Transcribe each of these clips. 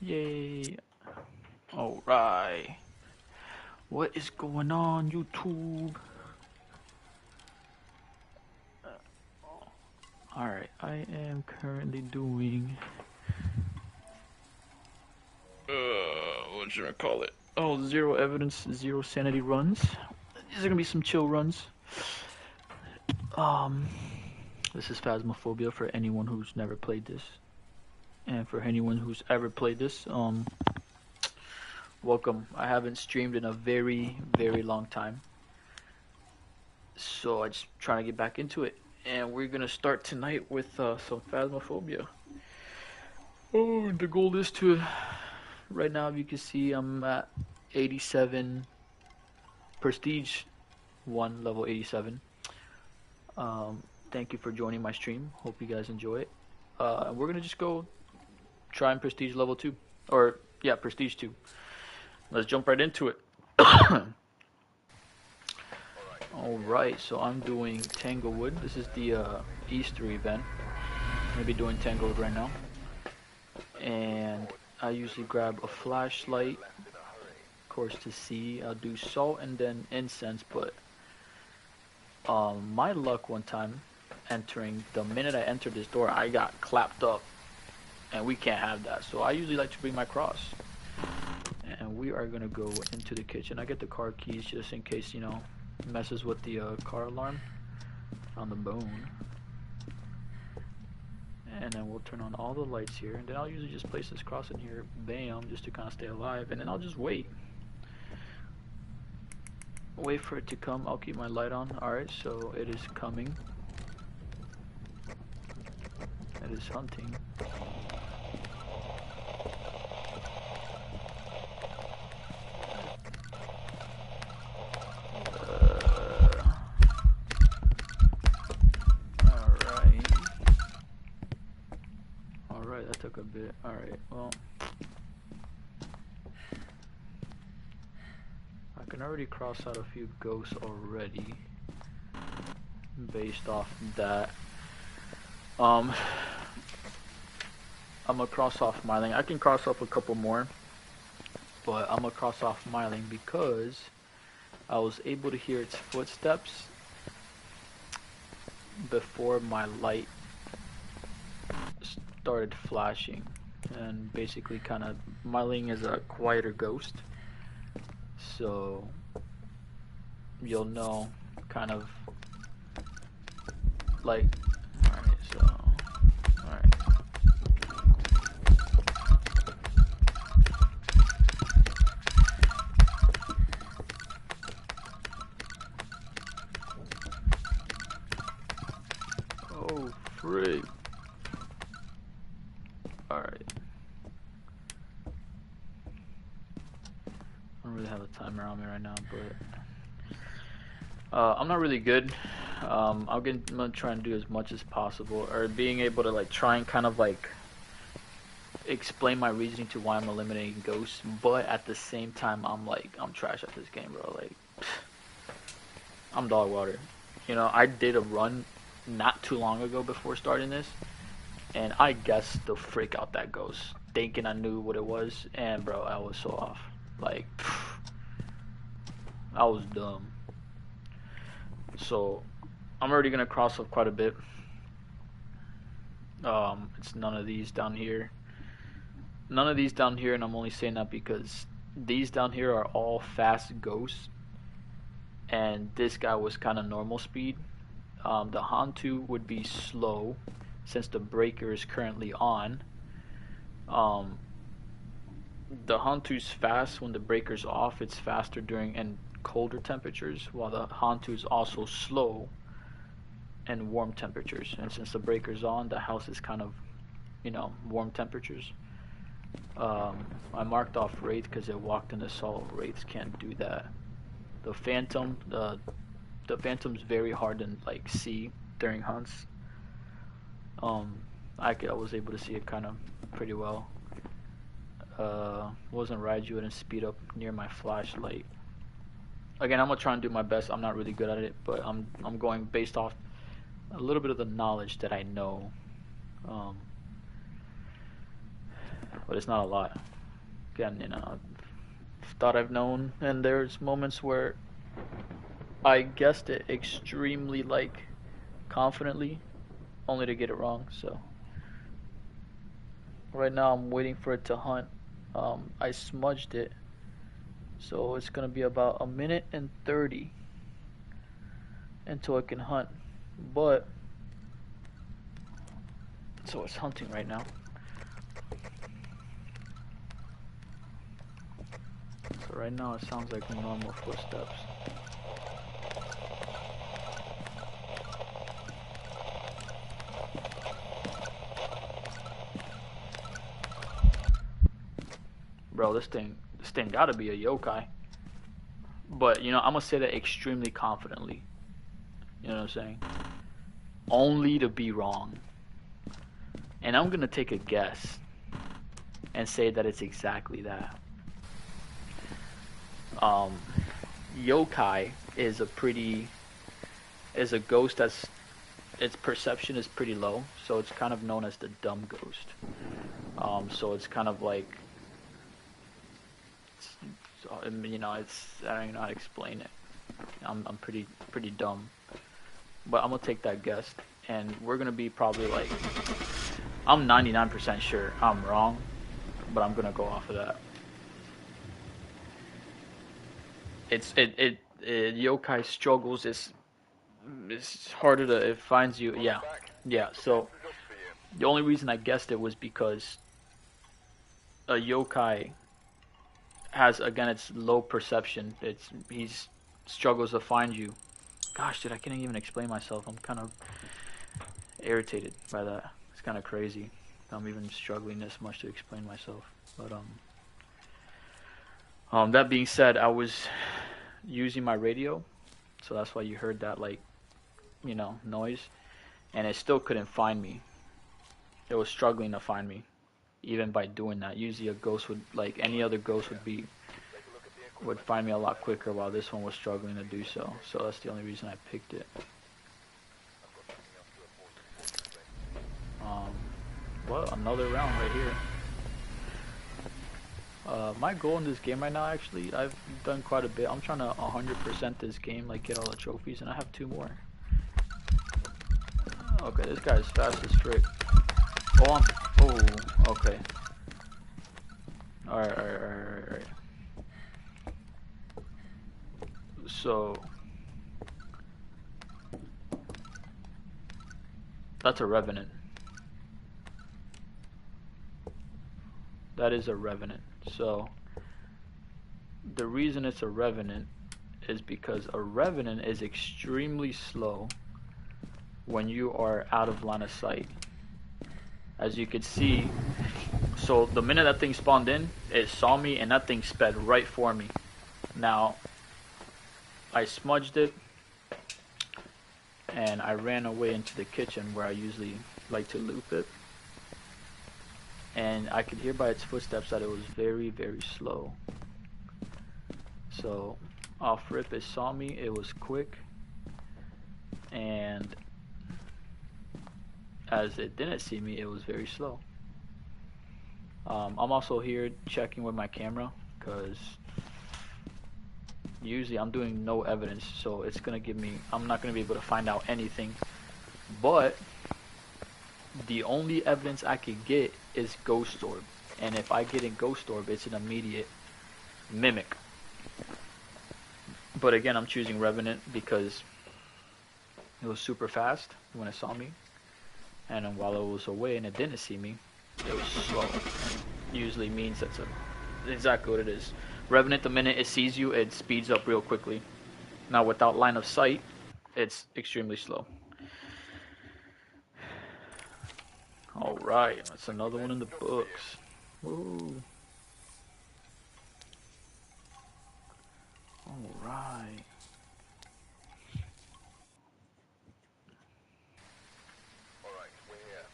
Yay. Alright. What is going on, YouTube? Alright, I am currently doing... what should I call it? Oh, zero evidence, zero sanity runs. These are gonna be some chill runs. This is Phasmophobia for anyone who's never played this. And for anyone who's ever played this, welcome. I haven't streamed in a very, very long time. So I just trying to get back into it. And we're gonna start tonight with some Phasmophobia. Oh, the goal is to, right now you can see I'm at 87 Prestige 1, level 87. Thank you for joining my stream. Hope you guys enjoy it. And we're gonna just go try and Prestige level 2. Or, yeah, Prestige 2. Let's jump right into it. Alright, so I'm doing Tanglewood. This is the Easter event. I'm gonna be doing Tanglewood right now. And I usually grab a flashlight, of course, to see. I'll do salt and then incense, but my luck one time entering, the minute I entered this door, I got clapped up. And we can't have that. So I usually like to bring my cross. And we are gonna go into the kitchen. I get the car keys just in case, you know, messes with the car alarm. Found the bone. And then we'll turn on all the lights here. And then I'll usually just place this cross in here, bam, just to kind of stay alive. And then I'll just wait. Wait for it to come. I'll keep my light on. Alright, so it is coming. It is hunting. That took a bit. Alright, well, I can already cross out a few ghosts already based off that. I'm gonna cross off Myling. I can cross off a couple more, but I'm gonna cross off Myling because I was able to hear its footsteps before my light started flashing. And basically kind of, Myling is a quieter ghost, so you'll know kind of like, alright, so alright. Oh freak. Alright. I don't really have a timer on me right now, but I'm not really good. I'm gonna try and do as much as possible, or being able to like try and kind of like explain my reasoning to why I'm eliminating ghosts, but at the same time I'm trash at this game, bro. Like, I'm dog water. You know, I did a run not too long ago before starting this, and I guessed the frick out that ghost, thinking I knew what it was, and bro, I was so off. Like, I was dumb. So, I'm already gonna cross off quite a bit. It's none of these down here. None of these down here, and I'm only saying that because these down here are all fast ghosts, and this guy was kind of normal speed. The Hantu would be slow, since the breaker is currently on. The Hantu's fast when the breaker's off. It's faster during and colder temperatures, while the Hantu is also slow and warm temperatures. And since the breaker's on, the house is kind of, you know, warm temperatures. I marked off Wraith because it walked in assault. Wraiths can't do that. The Phantom, the Phantom's very hard to like see during hunts. I was able to see it kind of pretty well. Wasn't Raiju, I didn't speed up near my flashlight. Again, I'm gonna try and do my best. I'm not really good at it, but I'm going based off a little bit of the knowledge that I know. but it's not a lot. Again, thought I've known, and there's moments where I guessed it extremely like confidently, only to get it wrong. So right now I'm waiting for it to hunt. I smudged it, so it's gonna be about a minute and 30 until it can hunt. But so it's hunting right now. So right now it sounds like normal footsteps. Bro, this thing gotta be a yokai. But I'm gonna say that extremely confidently. You know what I'm saying? Only to be wrong. And I'm gonna take a guess and say that it's exactly that. Yokai is a ghost that's its perception is pretty low, so it's kind of known as the dumb ghost. So it's kind of like, I don't even know how to explain it. I'm pretty dumb, but I'm gonna take that guess, and we're gonna be probably like, I'm 99% sure I'm wrong, but I'm gonna go off of that. Yokai struggles. It's harder to, it finds you. Yeah. So the only reason I guessed it was because a yokai has, again, it's low perception. He's struggles to find you. Gosh, dude, I can't even explain myself. I'm kind of irritated by that. It's kind of crazy. I'm even struggling this much to explain myself. But that being said, I was using my radio, so that's why you heard that, like, noise, and it still couldn't find me. It was struggling to find me, even by doing that. Usually a ghost would, like any other ghost would find me a lot quicker, while this one was struggling to do so. So that's the only reason I picked it. Well, another round right here. My goal in this game right now, actually, I've done quite a bit. I'm trying to 100% this game, like get all the trophies, and I have 2 more. Okay, this guy's fast as frick. Oh, okay. Alright. So, that's a revenant. That is a revenant. So, the reason it's a revenant is because a revenant is extremely slow when you are out of line of sight. As you can see, so the minute that thing spawned in, it saw me and that thing sped right for me. Now, I smudged it and I ran away into the kitchen where I usually like to loop it. And I could hear by its footsteps that it was very, very slow. So, off rip, it saw me, it was quick, and as it didn't see me, it was very slow. I'm also here checking with my camera, because usually I'm doing no evidence, so it's gonna give me, I'm not gonna be able to find out anything. But the only evidence I could get is Ghost Orb, and if I get in Ghost Orb, it's an immediate mimic. But again, I'm choosing Revenant because it was super fast when it saw me, and then while it was away and it didn't see me, it was slow. Usually means that's exactly what it is. Revenant, the minute it sees you, it speeds up real quickly. Now, without line of sight, it's extremely slow. Alright, that's another one in the books. Woo. Alright. Alright, we're here.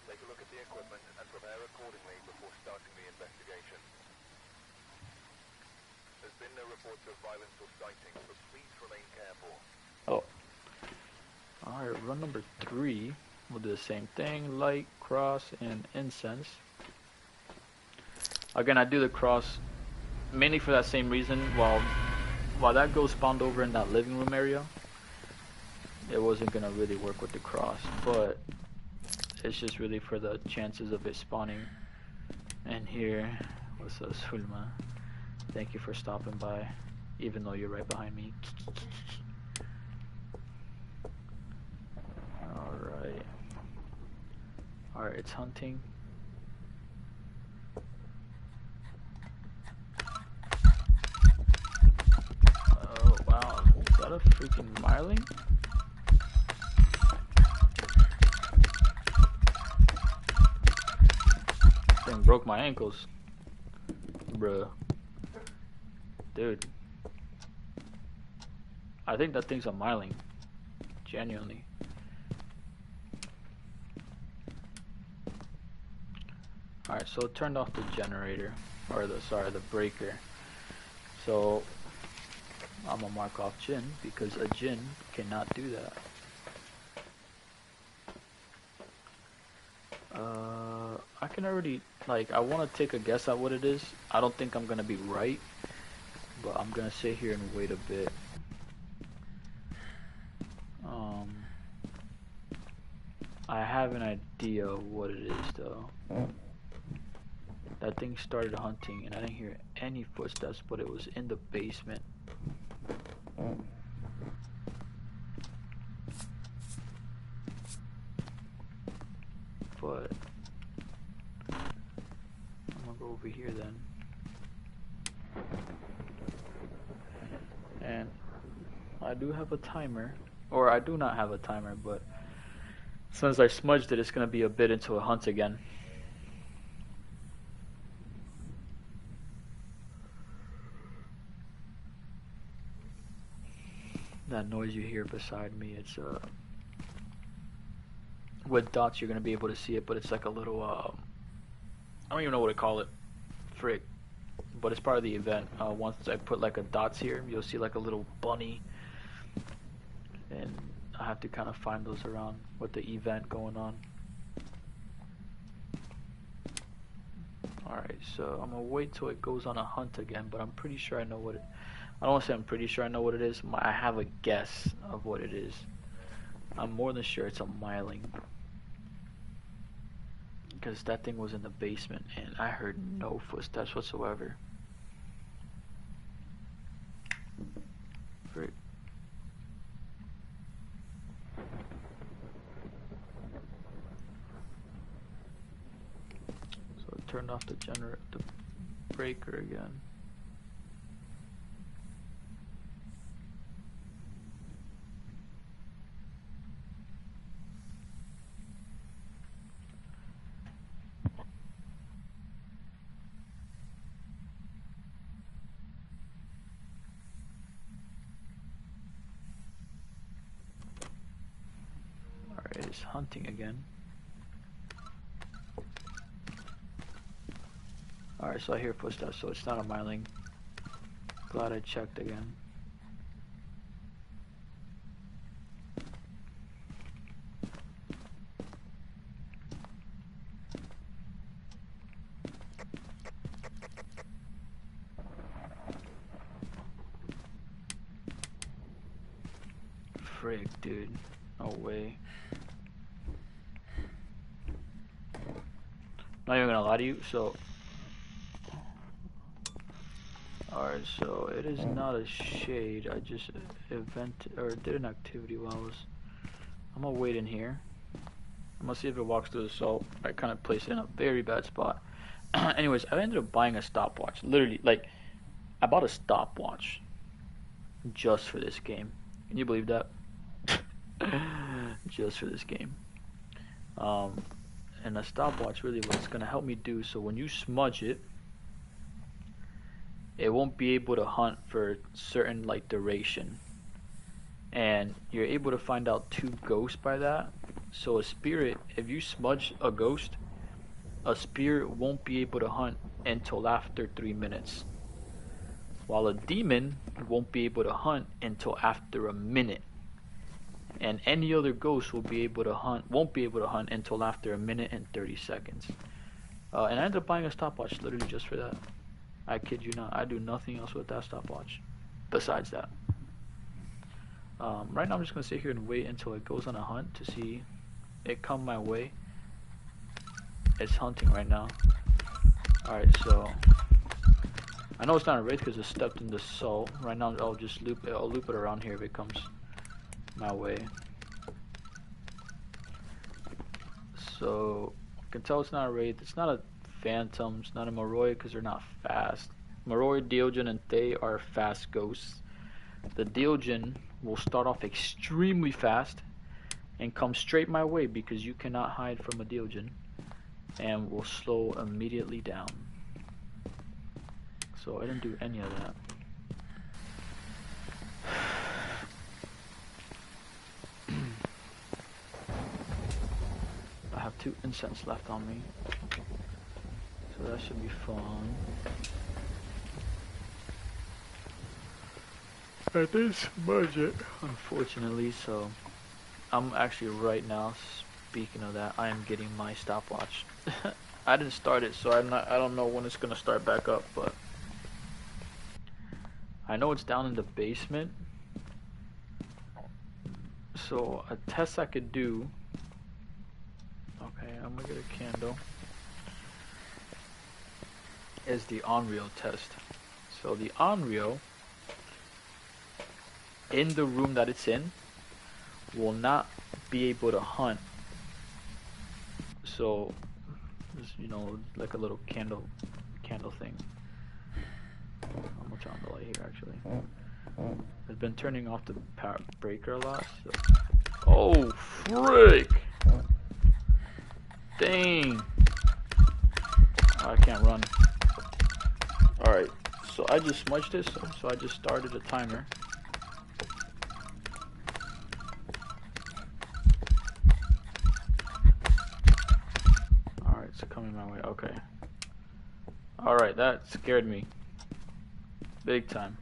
Take a look at the equipment and prepare accordingly before starting the investigation. There's been no reports of violence or sightings, but please remain careful. Oh. Alright, run number 3. We'll do the same thing. Light, cross, and incense. Again, I do the cross mainly for that same reason. While that ghost spawned over in that living room area, it wasn't gonna really work with the cross, but it's just really for the chances of it spawning. And here, what's up, Sulma? Thank you for stopping by, even though you're right behind me. Alright. Alright, it's hunting. Oh, wow. Is that a freaking Marling? Thing broke my ankles. Bruh. Dude. I think that thing's a Marling. Genuinely. Alright, so it turned off the generator. Or the breaker. So I'm gonna mark off Jinn because a Jinn cannot do that. I can already, like, I want to take a guess at what it is. I don't think I'm gonna be right, but I'm gonna sit here and wait a bit. I have an idea of what it is though. That thing started hunting and I didn't hear any footsteps, but it was in the basement. But I'm gonna go over here then. And I do have a timer, or I do not have a timer, but since I smudged it, it's gonna be a bit into a hunt again. That noise you hear beside me, it's with dots you're gonna be able to see it, but it's like a little I don't even know what to call it. Frick. But it's part of the event. Once I put like a dots here, you'll see like a little bunny, and I have to kind of find those around with the event going on. Alright, so I'm gonna wait till it goes on a hunt again, but I'm pretty sure I know what it, I don't want to say I'm pretty sure I know what it is. I have a guess of what it is. I'm more than sure it's a Myling, because that thing was in the basement and I heard no footsteps whatsoever. Frick. So it turned off the breaker again. Alright, it's hunting again. Alright, so I hear footsteps, so it's not a Myling. Glad I checked again. Frick, dude. No way. Not even gonna lie to you, so alright, so it is not a shade. I just did an activity while I was, I'm gonna wait in here. I'm gonna see if it walks through the salt. I kind of placed it in a very bad spot. Anyways, I ended up buying a stopwatch. Literally, like, I bought a stopwatch just for this game. Can you believe that? Just for this game. And a stopwatch really what it's gonna help me do, so when you smudge it, it won't be able to hunt for certain like duration, and you're able to find out 2 ghosts by that. So a spirit, if you smudge a ghost, a spirit won't be able to hunt until after 3 minutes, while a demon won't be able to hunt until after a minute, and any other ghost won't be able to hunt until after a minute and 30 seconds. And I ended up buying a stopwatch literally just for that. I kid you not. I do nothing else with that stopwatch besides that. Right now I'm just going to sit here and wait until it goes on a hunt to see it come my way. It's hunting right now. Alright, so I know it's not a raid because it stepped in the salt. Right now I'll just loop it. I'll loop it around here if it comes my way. So I can tell it's not a raid. It's not a phantom. It's not a Moroi because they're not fast. Moroi, Deogen, and Thay are fast ghosts. The Deogen will start off extremely fast and come straight my way because you cannot hide from a Deogen, and will slow immediately down. So I didn't do any of that. I have 2 incense left on me, so that should be fun. At this budget, unfortunately, so I'm actually right now, speaking of that, I am getting my stopwatch. I didn't start it, so I don't know when it's gonna start back up, but I know it's down in the basement. So a test I could do. Okay, I'm gonna get a candle. Is the Onryo test. So the Onryo in the room that it's in will not be able to hunt. So, you know, like a little candle thing. I'm gonna turn on the light here actually. I've been turning off the power breaker a lot. So. Oh frick! Dang! Oh, I can't run. All right, so I just smudged this. So I just started a timer. Alright, it's coming my way. Okay. Alright, that scared me. Big time.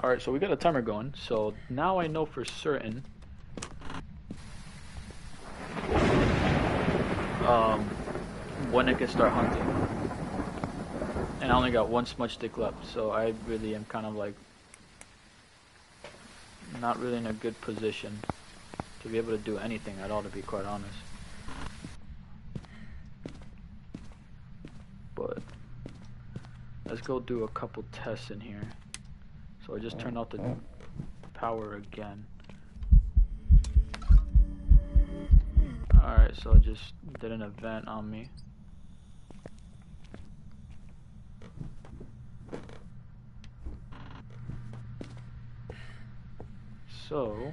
Alright, so we got a timer going. So now I know for certain when it can start hunting. And I only got 1 smudge stick left, so I really am kind of like not really in a good position to be able to do anything at all, to be quite honest. But let's go do a couple tests in here. So I just turned off the power again. Alright, so I just did an event on me. So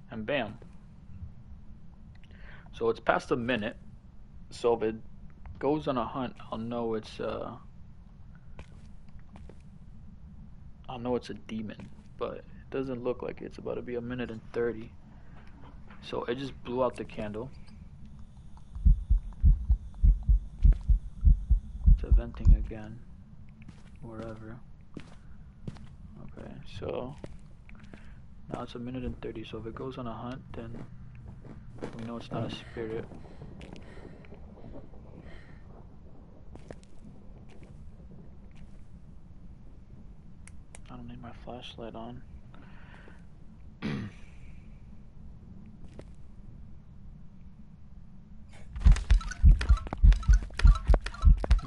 and bam. So it's past a minute. So if it goes on a hunt, I'll know it's a demon, but it doesn't look like it's about to be 1:30. So I just blew out the candle. It's venting again, wherever. Okay, so now it's 1:30. So if it goes on a hunt, then we know it's not a spirit. I don't need my flashlight on.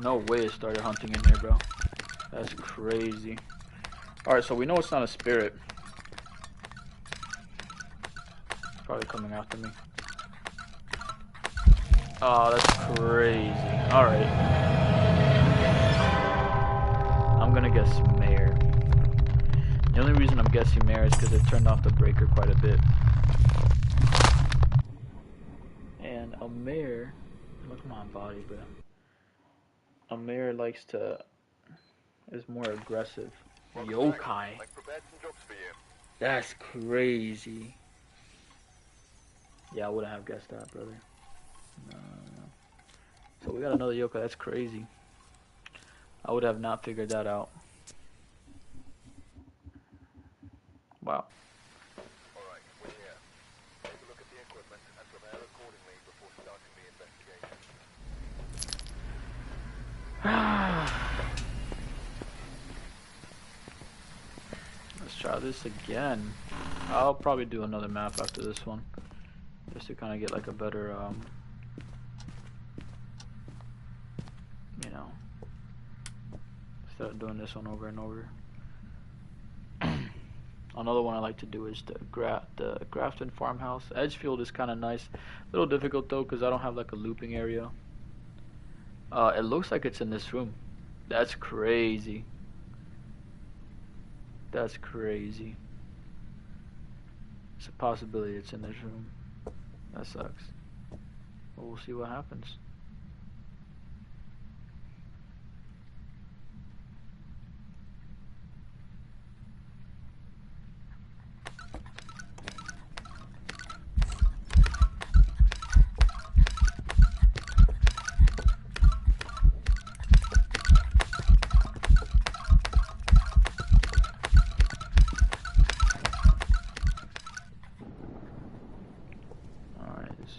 No way it started hunting in here, bro. That's crazy. Alright, so we know it's not a spirit. It's probably coming after me. Oh, that's crazy. Alright. I'm gonna guess Mayor. The only reason I'm guessing Mayor is because it turned off the breaker quite a bit. And a Mayor... Look at my body, bro. A Mayor likes to... is more aggressive. Yokai. That's crazy. Yeah, I wouldn't have guessed that, brother. No. So we got another yokai. That's crazy. I would have not figured that out. Wow. this again. I'll probably do another map after this one, just to kind of get like a better, you know, instead of doing this one over and over. Another one I like to do is the Grafton farmhouse. Edgefield is kind of nice. A little difficult though because I don't have like a looping area. It looks like it's in this room. That's crazy. That's crazy. It's a possibility it's in this room. That sucks. But we'll see what happens.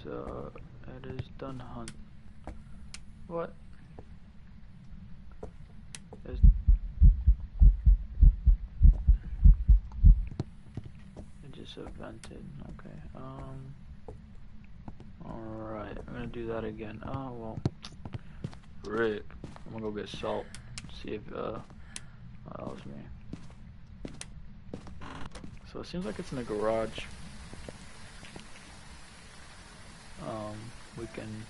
So it is done hunt. What? It just evented. Okay. Alright, I'm gonna do that again. Oh well. Rick. I'm gonna go get salt. See if allows me. So it seems like it's in the garage. We can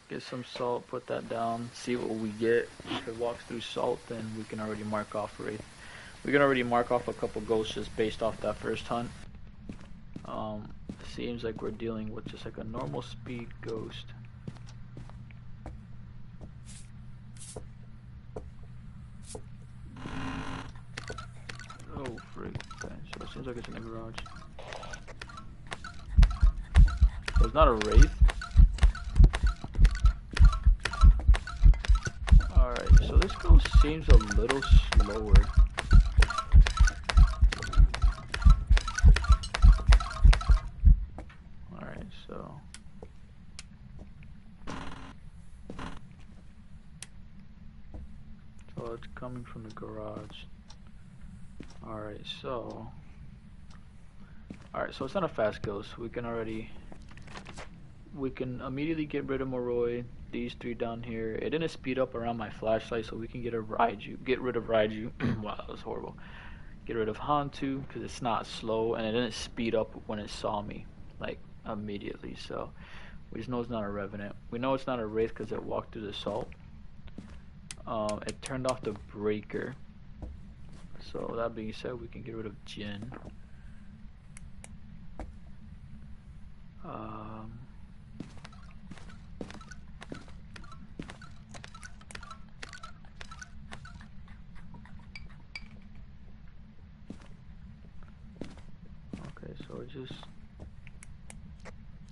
get some salt, put that down, see what we get. If it walks through salt, then we can already mark off Wraith. We can already mark off a couple ghosts just based off that first hunt. Seems like we're dealing with just like a normal speed ghost. Oh freak. Okay, so it seems like it's in the garage. So it's not a Wraith. Alright, so this ghost seems a little slower. Alright, so it's coming from the garage. Alright, so it's not a fast ghost. We can immediately get rid of Moroi. These three down here. It didn't speed up around my flashlight, so we can get rid of Raiju. Wow, that was horrible. Get rid of Hantu because it's not slow, and it didn't speed up when it saw me like immediately. So we just know it's not a Revenant. We know it's not a Wraith because it walked through the salt. It turned off the breaker. So that being said, we can get rid of Jin. Okay, so it just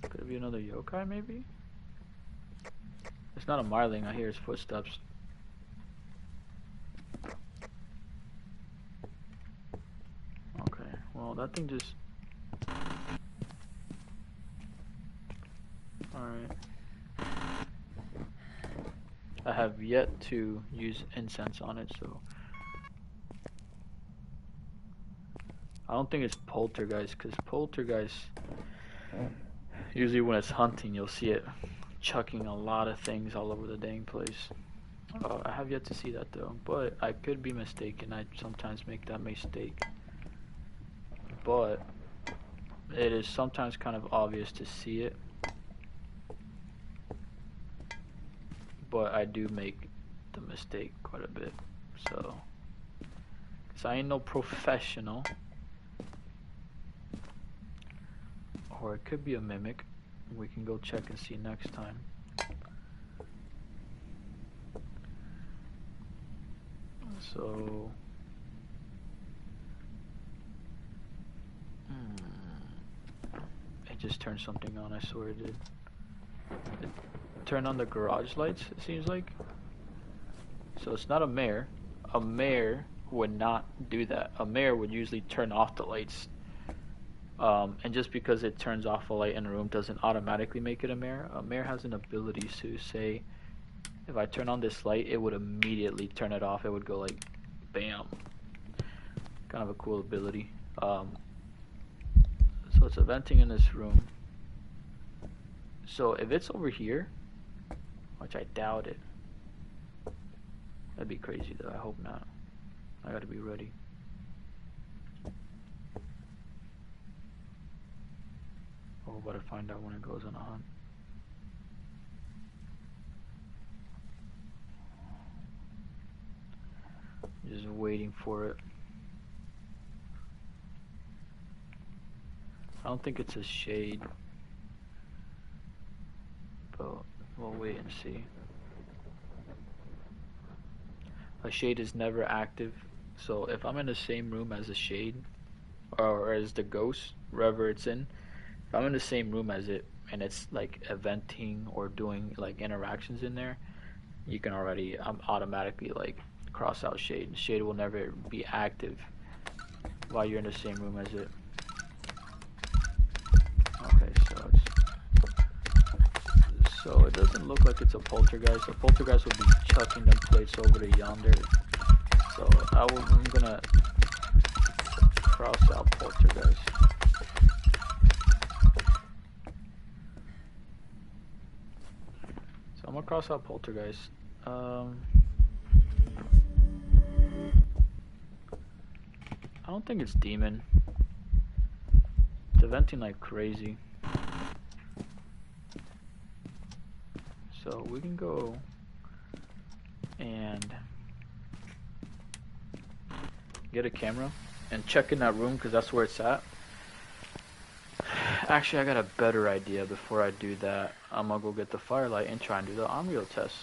could it be another yokai maybe? It's not a Marling. I hear his footsteps. Okay, well that thing just. Alright. I have yet to use incense on it, so I don't think it's poltergeist, because poltergeist usually when it's hunting you'll see it chucking a lot of things all over the dang place. I have yet to see that though, but I could be mistaken. I sometimes make that mistake, but it is sometimes kind of obvious to see it, but I do make the mistake quite a bit. So, cause I ain't no professional. Or it could be a mimic. We can go check and see next time. So it just turned something on, I swear it did. It turned on the garage lights, it seems like. So it's not a mare. A mare would not do that. A mare would usually turn off the lights. And just because it turns off a light in a room doesn't automatically make it a mare. A mare has an ability to say, if I turn on this light, it would immediately turn it off. It would go like, bam. Kind of a cool ability. So it's venting in this room. So if it's over here, which I doubt it, that'd be crazy though. I hope not. I gotta be ready. Oh, but I find out when it goes on a hunt. Just waiting for it. I don't think it's a shade, but we'll wait and see. A shade is never active, so if I'm in the same room as a shade, or as the ghost, wherever it's in, if I'm in the same room as it, and it's like eventing or doing like interactions in there, you can already automatically like cross out shade. Shade will never be active while you're in the same room as it. Okay, so it doesn't look like it's a poltergeist. A poltergeist will be chucking them plates over to yonder. So I'm gonna cross out poltergeist. So I'm gonna cross out poltergeist. I don't think it's demon. They're venting like crazy. So we can go and get a camera and check in that room because that's where it's at. Actually, I got a better idea. Before I do that, I'm gonna go get the firelight and try and do the Unreal test.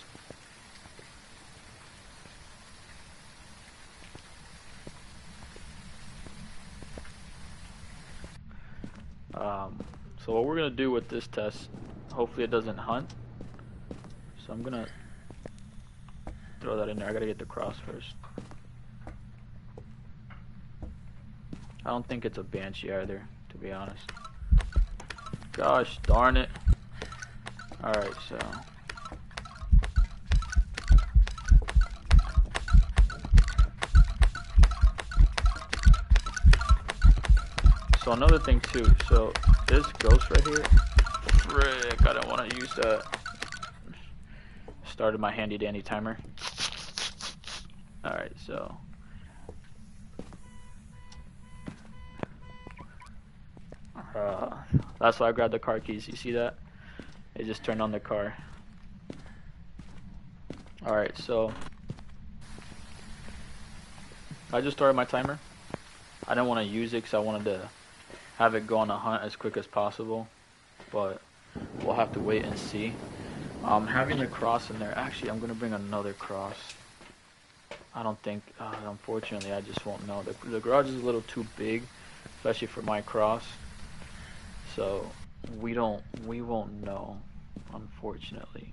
So what we're gonna do with this test, hopefully it doesn't hunt. So I'm gonna throw that in there. I gotta get the cross first. I don't think it's a banshee either, to be honest. Gosh darn it. Alright, so another thing too, so this ghost right here, frick, I don't want to use that. Started my handy dandy timer. Alright, so that's why I grabbed the car keys. You see that? It just turned on the car. Alright, so I just started my timer. I didn't want to use it because I wanted to have it go on a hunt as quick as possible, but we'll have to wait and see. Having the cross in there, actually I'm going to bring another cross. I don't think, unfortunately I just won't know. The garage is a little too big, especially for my cross, so we won't know, unfortunately.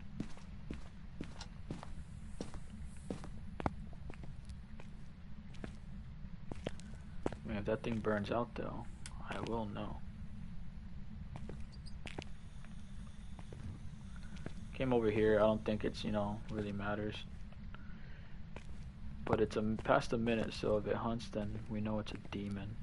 I mean, if that thing burns out though, I will know. Came over here, I don't think it's, really matters. But it's past a minute, so if it hunts, then we know it's a demon.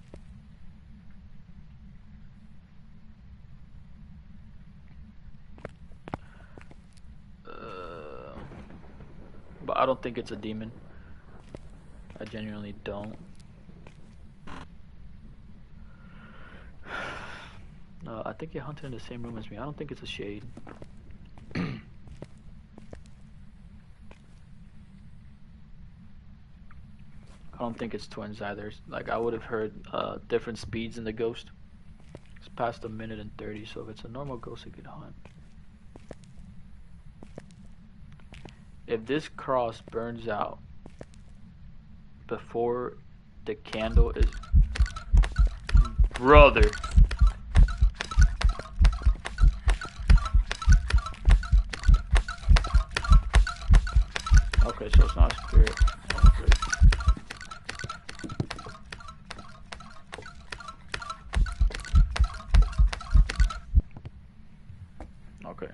But I don't think it's a demon. I genuinely don't. I think it hunted in the same room as me. I don't think it's a shade. I don't think it's twins either. Like, I would have heard different speeds in the ghost. It's past a minute and 30, so if it's a normal ghost, it could hunt. If this cross burns out before the candle is... Brother! Okay, so it's not a spirit. Okay.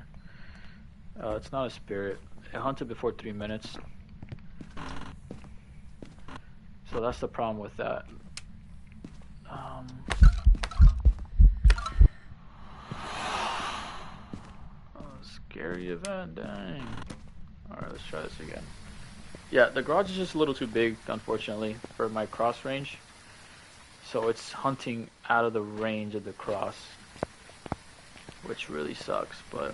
It's not a spirit. it hunted before 3 minutes. So that's the problem with that. Scary event, dang. Alright, let's try this again. Yeah, the garage is just a little too big, unfortunately, for my cross range. So it's hunting out of the range of the cross, which really sucks, but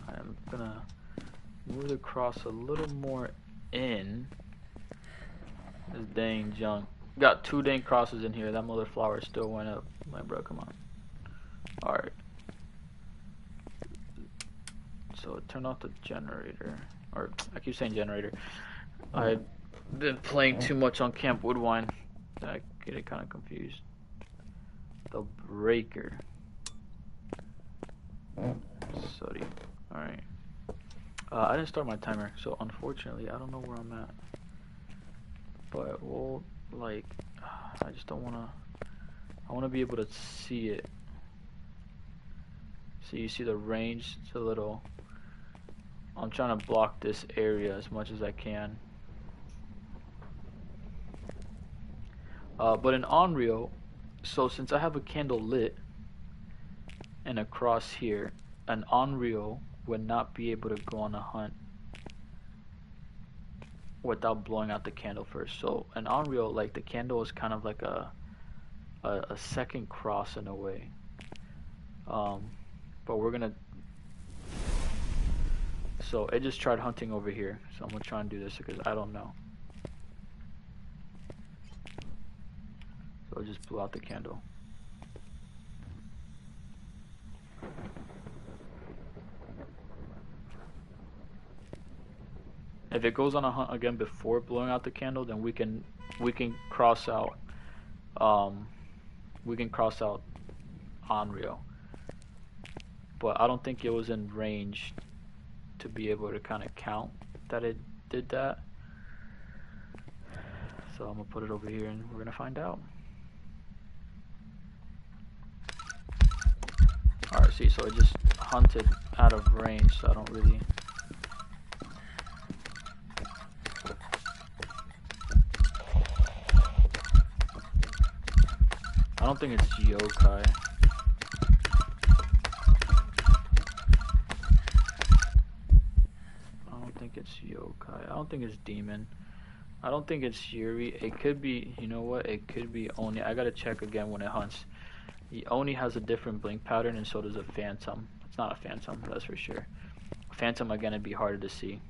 I'm gonna move the cross a little more in. This dang junk. Got 2 dang crosses in here. That mother flower still went up. My bro, come on. Alright. So turn off the generator. Or, I keep saying generator. I've been playing too much on Camp Woodwine. I get it kind of confused. The breaker. Sorry. Alright. I didn't start my timer, so unfortunately, I don't know where I'm at. But we'll, like, I just don't want to, I want to be able to see it. So you see the range, it's a little, I'm trying to block this area as much as I can. But in Unreal, so since I have a candle lit and a cross here, an Unreal would not be able to go on a hunt without blowing out the candle first. So an Unreal, like, the candle is kind of like a second cross in a way. But we're gonna, so it just tried hunting over here, so I'm gonna try and do this because I don't know. So it just blew out the candle. If it goes on a hunt again before blowing out the candle, then we can cross out Unreal. But I don't think it was in range to be able to kind of count that it did that. So I'm gonna put it over here and we're gonna find out. Alright, see, so it just hunted out of range, so I don't really. I don't think it's yokai. I don't think it's yokai. I don't think it's demon. I don't think it's Yuri. It could be, you know what? It could be Oni. I gotta check again when it hunts. The Oni has a different blink pattern, and so does a Phantom. It's not a Phantom, that's for sure. Phantom again, it'd be harder to see.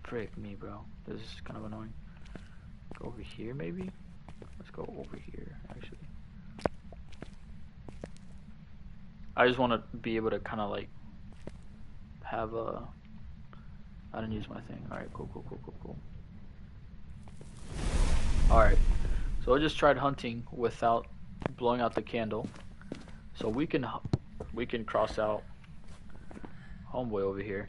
Frick me, bro. This is kind of annoying. Go over here, maybe? Let's go over here, actually. I just want to be able to kind of like have a. I didn't use my thing. Alright, cool. Alright, so I just tried hunting without blowing out the candle. So we can cross out homeboy over here.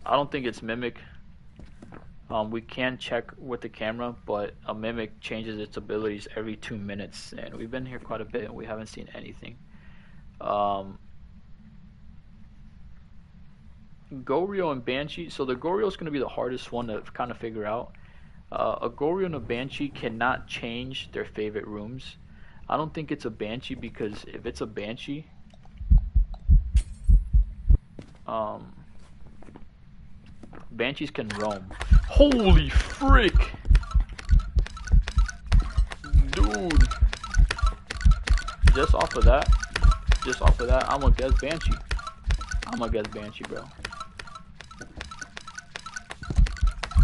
I don't think it's mimic. We can check with the camera, but a mimic changes its abilities every 2 minutes, and we've been here quite a bit and we haven't seen anything. Goryo and Banshee. So the Goryo is going to be the hardest one to kind of figure out. A Goryo and a Banshee cannot change their favorite rooms. I don't think it's a Banshee because if it's a Banshee, Banshees can roam. Holy frick! Dude! Just off of that, I'm gonna guess Banshee. Bro.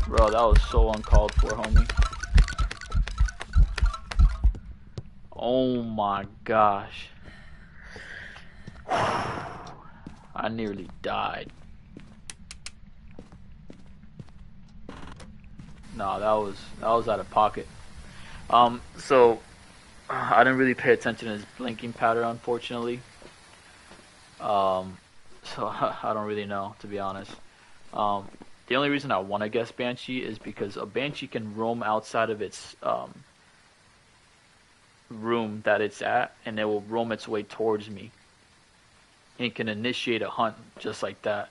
Bro, that was so uncalled for, homie. Oh my gosh. I nearly died. No, that was out of pocket. So I didn't really pay attention to his blinking pattern, unfortunately. So I don't really know, to be honest. The only reason I want to guess Banshee is because a Banshee can roam outside of its room that it's at, and it will roam its way towards me. And it can initiate a hunt just like that.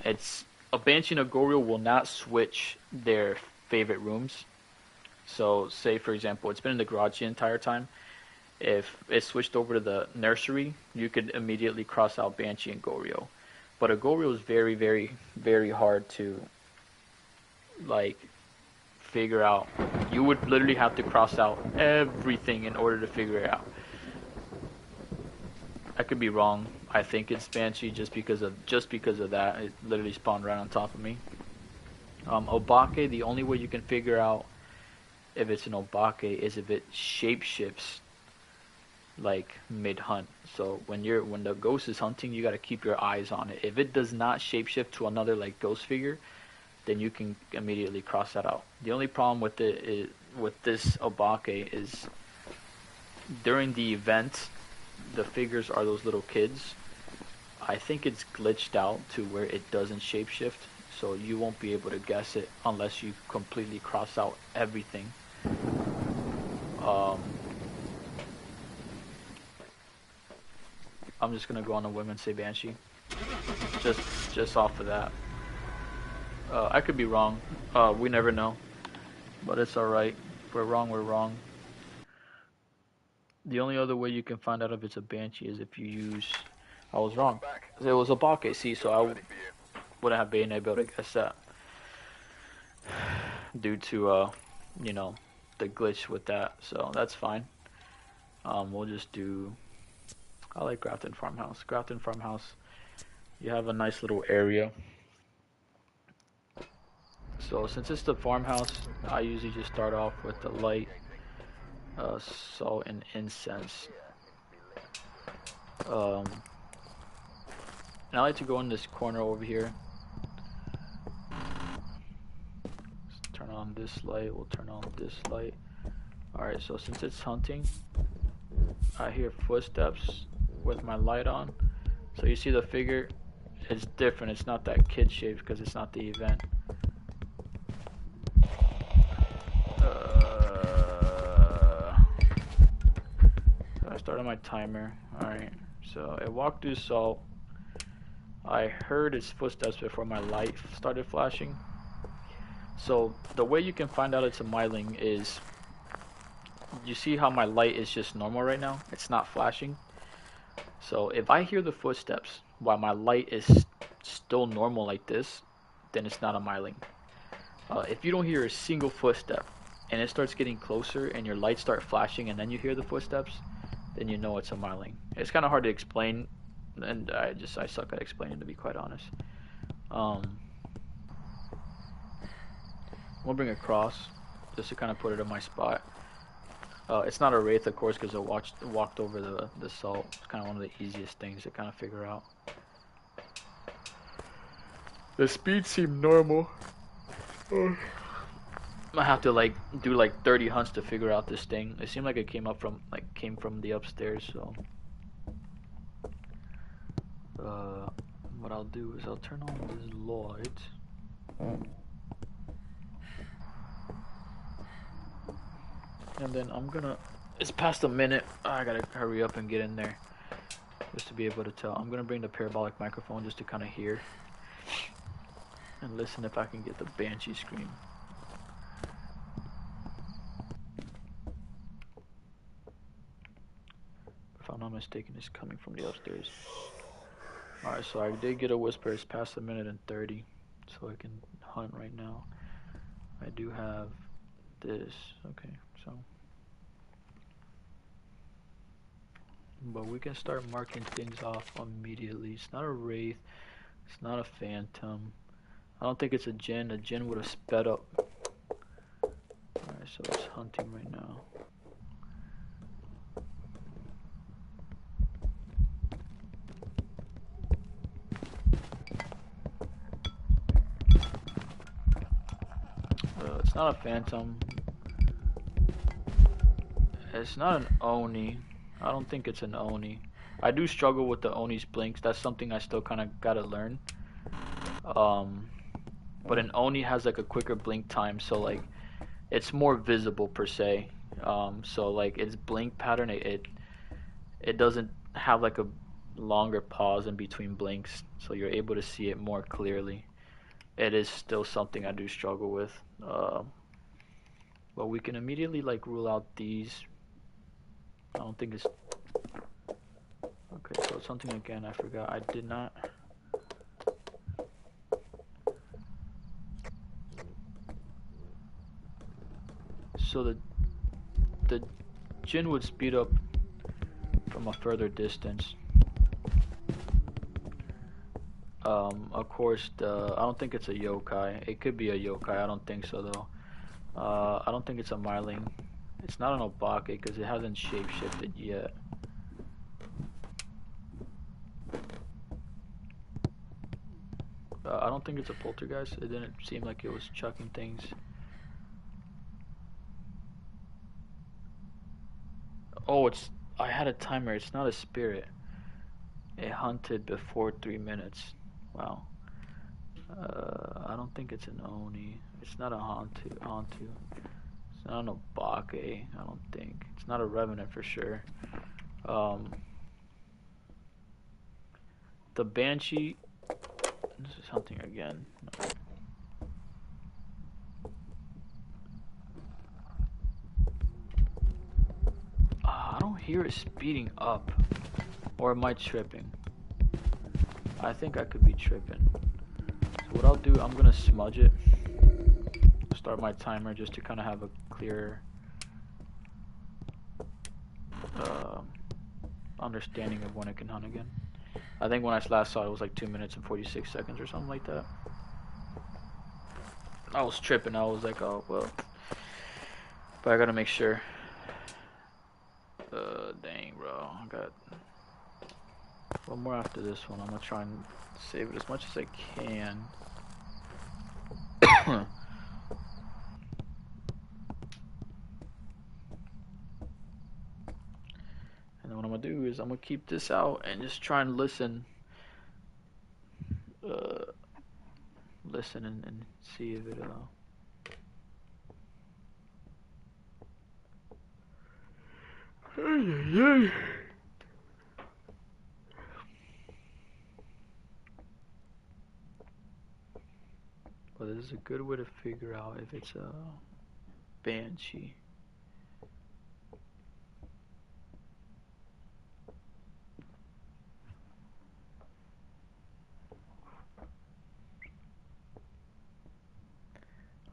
It's a banshee and a goril will not switch their favorite rooms. So, say for example, it's been in the garage the entire time. If it switched over to the nursery, you could immediately cross out banshee and goril. But a goril is very, very, very hard to like figure out. You would literally have to cross out everything in order to figure it out. I could be wrong. I think it's banshee just because of that. It literally spawned right on top of me. Obake, the only way you can figure out if it's an obake is if it shapeshifts like mid hunt. So when the ghost is hunting, you got to keep your eyes on it. If it does not shapeshift to another like ghost figure, then you can immediately cross that out. The only problem with with this obake is during the event, the figures are those little kids. I think it's glitched out to where it doesn't shapeshift, so you won't be able to guess it unless you completely cross out everything. I'm just gonna go on a whim and say banshee, just off of that. I could be wrong. We never know, but it's all right. If we're wrong, we're wrong. The only other way you can find out if it's a banshee is if you use. I was wrong. It was a bake. See, so I wouldn't have been able to guess that due to you know, the glitch with that. So that's fine. We'll just do. I like Grafton Farmhouse. Grafton Farmhouse. You have a nice little area. So since it's the farmhouse, I usually just start off with the light, salt, and incense. And I like to go in this corner over here. Let's turn on this light. We'll turn on this light. Alright, so since it's hunting, I hear footsteps with my light on. So you see the figure, it's different. It's not that kid shaped because it's not the event. I started my timer. Alright, so it walked through salt. I heard its footsteps before my light started flashing. So the way you can find out it's a myling is, you see how my light is just normal right now? It's not flashing. So if I hear the footsteps while my light is still normal like this, then it's not a myling. If you don't hear a single footstep and it starts getting closer and your lights start flashing and then you hear the footsteps, then you know it's a myling. It's kind of hard to explain, and I suck at explaining, to be quite honest. We'll bring a cross just to kind of put it in my spot. It's not a wraith, of course, because it walked over the salt. It's kind of one of the easiest things to kind of figure out. The speed seemed normal. I have to do 30 hunts to figure out this thing. It seemed like it came from the upstairs. So what I'll do is I'll turn on this light, and then it's past a minute. I gotta hurry up and get in there just to be able to tell. I'm gonna bring the parabolic microphone just to kind of hear and listen if I can get the banshee scream. If I'm not mistaken, it's coming from the upstairs. Alright, so I did get a whisper. It's past a minute and 30, so I can hunt right now. I do have this. Okay, so. But we can start marking things off immediately. It's not a wraith. It's not a phantom. I don't think it's a djinn. A djinn would have sped up. Alright, so it's hunting right now. It's not a phantom. It's not an oni. I don't think it's an oni. I do struggle with the oni's blinks. That's something I still kind of gotta learn. But an oni has like a quicker blink time, so like it's more visible per se. So like its blink pattern, it doesn't have like a longer pause in between blinks, so you're able to see it more clearly. It is still something I do struggle with, but we can immediately like rule out these. I don't think it's okay. So something again. I forgot. I did not. So the Jin would speed up from a further distance. Of course, I don't think it's a yokai. It could be a yokai. I don't think so though. I don't think it's a myling. It's not an obake because it hasn't shapeshifted yet. I don't think it's a poltergeist. It didn't seem like it was chucking things. Oh, I had a timer. It's not a spirit. It hunted before 3 minutes. Wow. I don't think it's an oni. It's not a hantu. It's not an obake. I don't think. It's not a revenant for sure. The banshee. This is hunting again. No. I don't hear it speeding up. Or am I tripping? I think I could be tripping. So what I'll do, I'm gonna smudge it. Start my timer just to kind of have a clearer understanding of when it can hunt again. I think when I last saw it, it was like 2 minutes and 46 seconds or something like that. I was tripping. I was like, oh well. But I gotta make sure. Dang, bro. I got one more after this one. I'm gonna try and save it as much as I can. And then what I'm gonna do is I'm gonna keep this out and just try and listen. Listen and see if it But this is a good way to figure out if it's a banshee.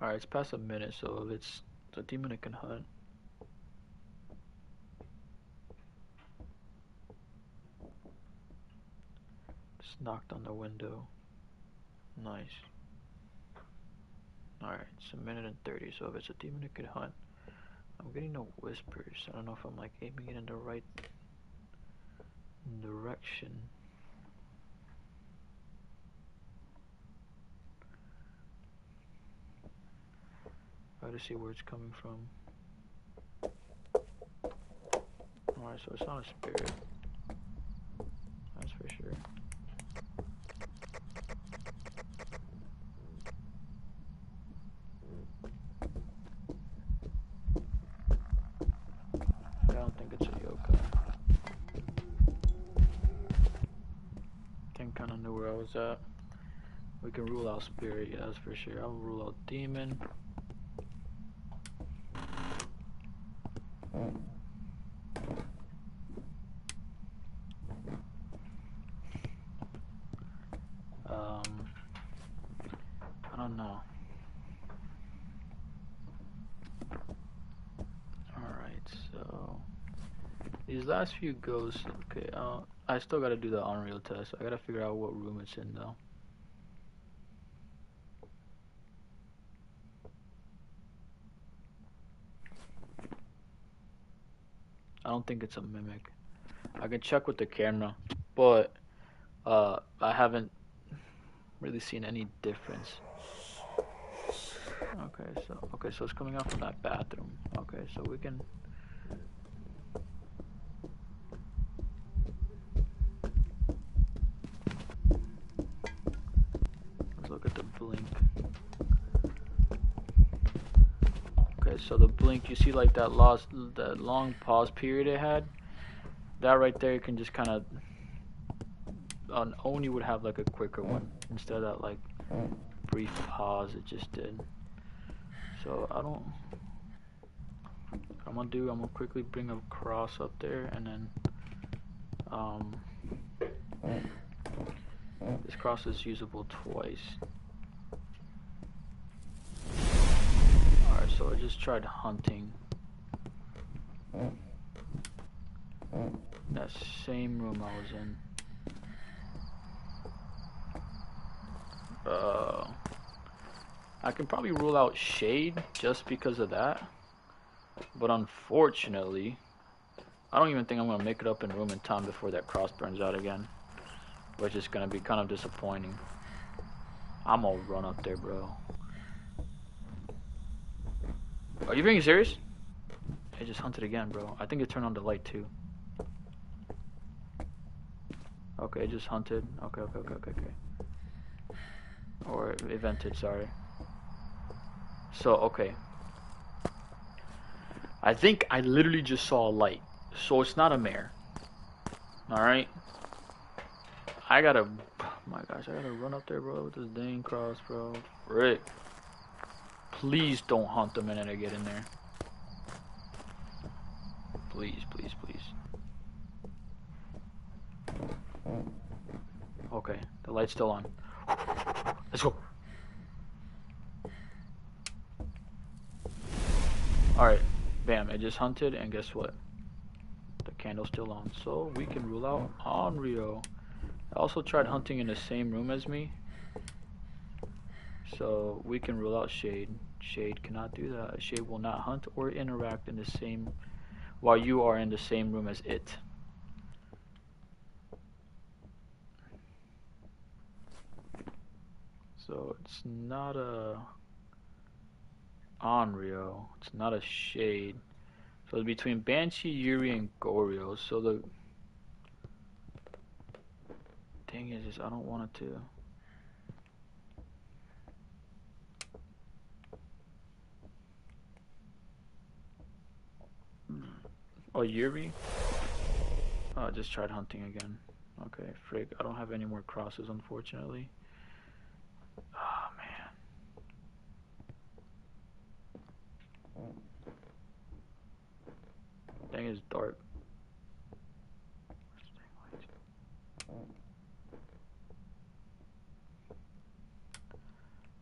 Alright, it's past a minute, so if it's a demon, it can hunt. Just knocked on the window. Nice. Alright, it's a minute and 30, so if it's a demon, it could hunt. I'm getting no whispers. I don't know if I'm like aiming it in the right direction. Try to see where it's coming from. Alright, so it's not a spirit. That's for sure. I don't think it's a yokai. I think kind of knew where I was at. We can rule out spirit, yeah, that's for sure. I'll rule out demon. I don't know. Alright, so these last few ghosts, okay, I still gotta do the Unreal test. I gotta figure out what room it's in though. I don't think it's a mimic. I can check with the camera, but I haven't really seen any difference. Okay, so it's coming out from that bathroom. Okay, so we can. Let's look at the blink. Okay, so the blink, you see like that long pause period it had? That right there, you can just kind of, on Oni would have like a quicker one, instead of that like brief pause it just did. So I'm gonna quickly bring a cross up there, and then, this cross is usable twice. Alright, so I just tried hunting. That same room I was in. I can probably rule out shade just because of that. But unfortunately, I don't even think I'm going to make it up in room in time before that cross burns out again. Which is going to be kind of disappointing. I'm going to run up there, bro. Are you being serious? I just hunted again, bro. I think it turned on the light too. Okay, it just hunted. Okay. Or evented, sorry. So, okay. I think I literally just saw a light. So it's not a mare. Alright? I gotta... Oh my gosh, I gotta run up there, bro, with this dang cross, bro. Frick. Please don't hunt the minute I get in there. Please. Okay, the light's still on. Let's go. Alright, bam, it just hunted, and guess what? The candle's still on, so we can rule out Onryo. I also tried hunting in the same room as me, so we can rule out Shade. Shade cannot do that. Shade will not hunt or interact in the same, while you are in the same room as it. So it's not a Onryo, it's not a Shade. So it's between Banshee, Yuri, and Goryo. So the thing is I don't want it to. Oh, Yuri? Oh, I just tried hunting again. Okay, frig. I don't have any more crosses, unfortunately. Oh, man. Dang, it's dark.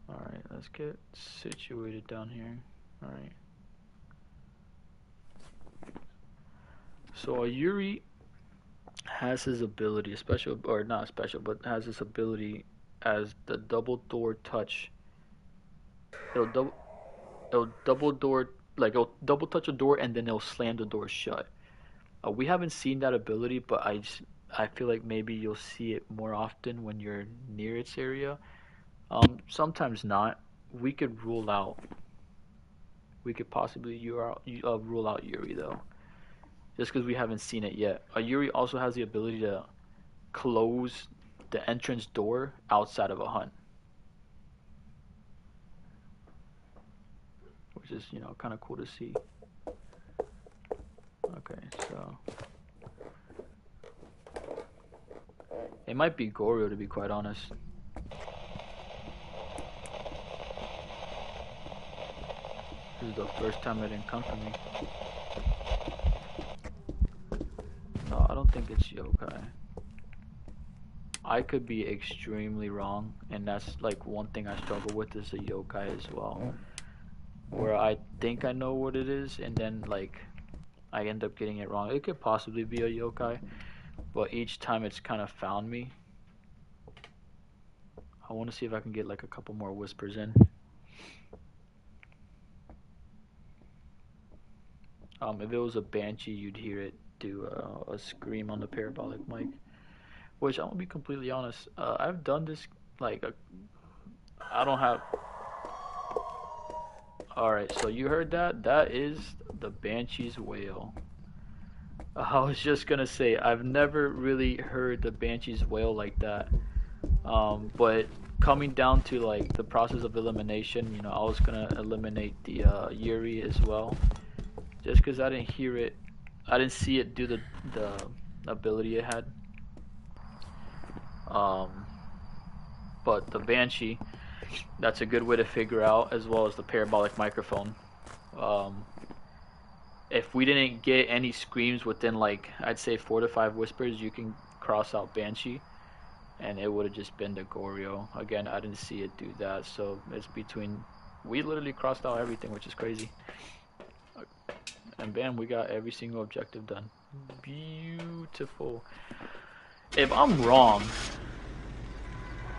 Alright, let's get situated down here. Alright. So, Yuri has his ability, special, or not special, but has his ability as the double door touch. It'll double door, like it'll double touch a door and then it'll slam the door shut. We haven't seen that ability, but I feel like maybe you'll see it more often when you're near its area. Sometimes not. We could possibly rule out Yuri though, just because we haven't seen it yet. Yuri also has the ability to close the entrance door outside of a hunt, which is, kind of cool to see. Okay, so it might be Goryo, to be quite honest. This is the first time it didn't come for me. No, I don't think it's yokai. I could be extremely wrong, and that's like one thing I struggle with is a yokai as well. Where I think I know what it is, and then like I end up getting it wrong. It could possibly be a yokai, but each time it's kind of found me. I want to see if I can get like a couple more whispers in. If it was a banshee, you'd hear it do a scream on the parabolic mic. Which, I'm gonna be completely honest, I've done this like I don't have. Alright, so you heard that? That is the Banshee's wail. I was just gonna say, I've never really heard the Banshee's wail like that. But coming down to like the process of elimination, you know, I was gonna eliminate the Yuri as well, just because I didn't hear it, I didn't see it do the ability it had. Um, but the Banshee, that's a good way to figure out, as well as the parabolic microphone. Um, if we didn't get any screams within like I'd say 4 to 5 whispers, you can cross out Banshee, and it would have just been the Goryo. Again, I didn't see it do that, so it's between. We literally crossed out everything, which is crazy. And bam, we got every single objective done. Beautiful. If I'm wrong,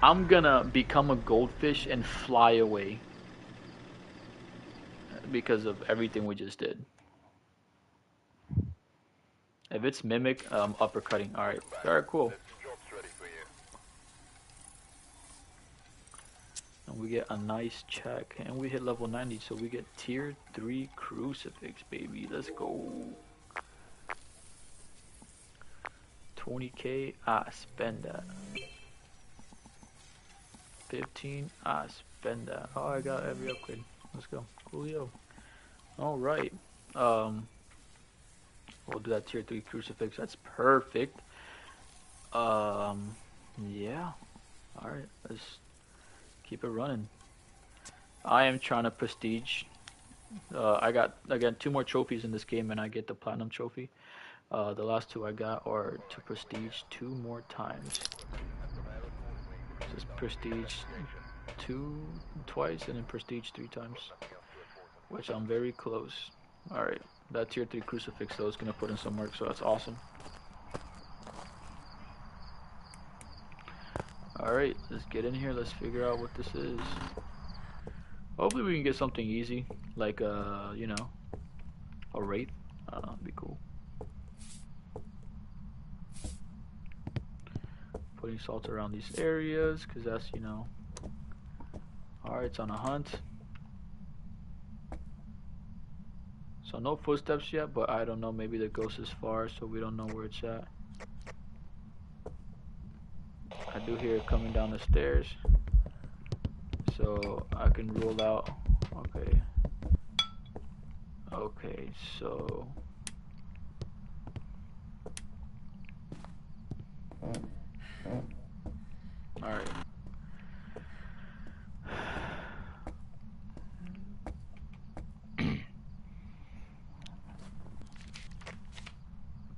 I'm gonna become a goldfish and fly away because of everything we just did. If it's mimic, uppercutting. Alright. Alright, cool. There's some jobs ready for you. And we get a nice check. And we hit level 90, so we get tier 3 crucifix, baby. Let's go. 20k, I spend that. 15, I spend that. Oh, I got every upgrade. Let's go. Coolio. Alright. We'll do that tier 3 crucifix. That's perfect. Yeah. Alright, let's keep it running. I am trying to prestige. I got, again, 2 more trophies in this game and I get the platinum trophy. The last 2 I got are to prestige 2 more times. Just prestige 2 twice and then prestige 3 times, which I'm very close. Alright, that tier 3 crucifix though is going to put in some work, so that's awesome. Alright, let's get in here, let's figure out what this is. Hopefully we can get something easy, like you know, a wraith. That'd be cool. Putting salt around these areas, because that's, you know. Alright, it's on a hunt. So no footsteps yet, but I don't know, maybe the ghost is far, so we don't know where it's at. I do hear it coming down the stairs, so I can rule out. Okay. Okay, so alright.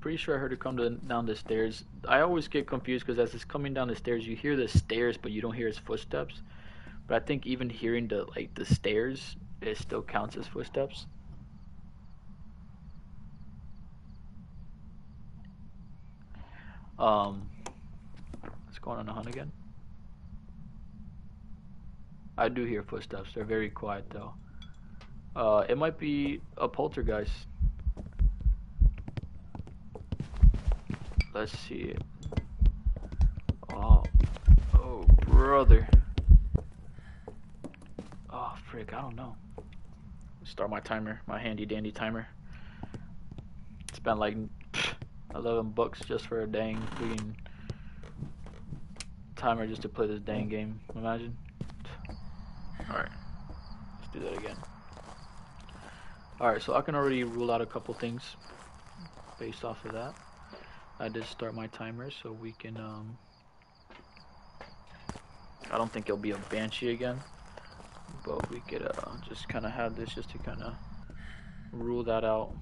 Pretty sure I heard it come down the stairs. I always get confused because as it's coming down the stairs, you hear the stairs, but you don't hear his footsteps. But I think even hearing the stairs, it still counts as footsteps. Let's go on a hunt again. I do hear footsteps. They're very quiet though. It might be a poltergeist. Let's see it. Oh, oh, brother. Oh, frick, I don't know. Start my timer, my handy dandy timer. Spent like $11 just for a dang freaking timer just to play this dang game. Imagine. Alright, let's do that again. Alright, so I can already rule out a couple things based off of that. I did start my timer so we can, I don't think it'll be a Banshee again, but we could just kind of have this just to kind of rule that out.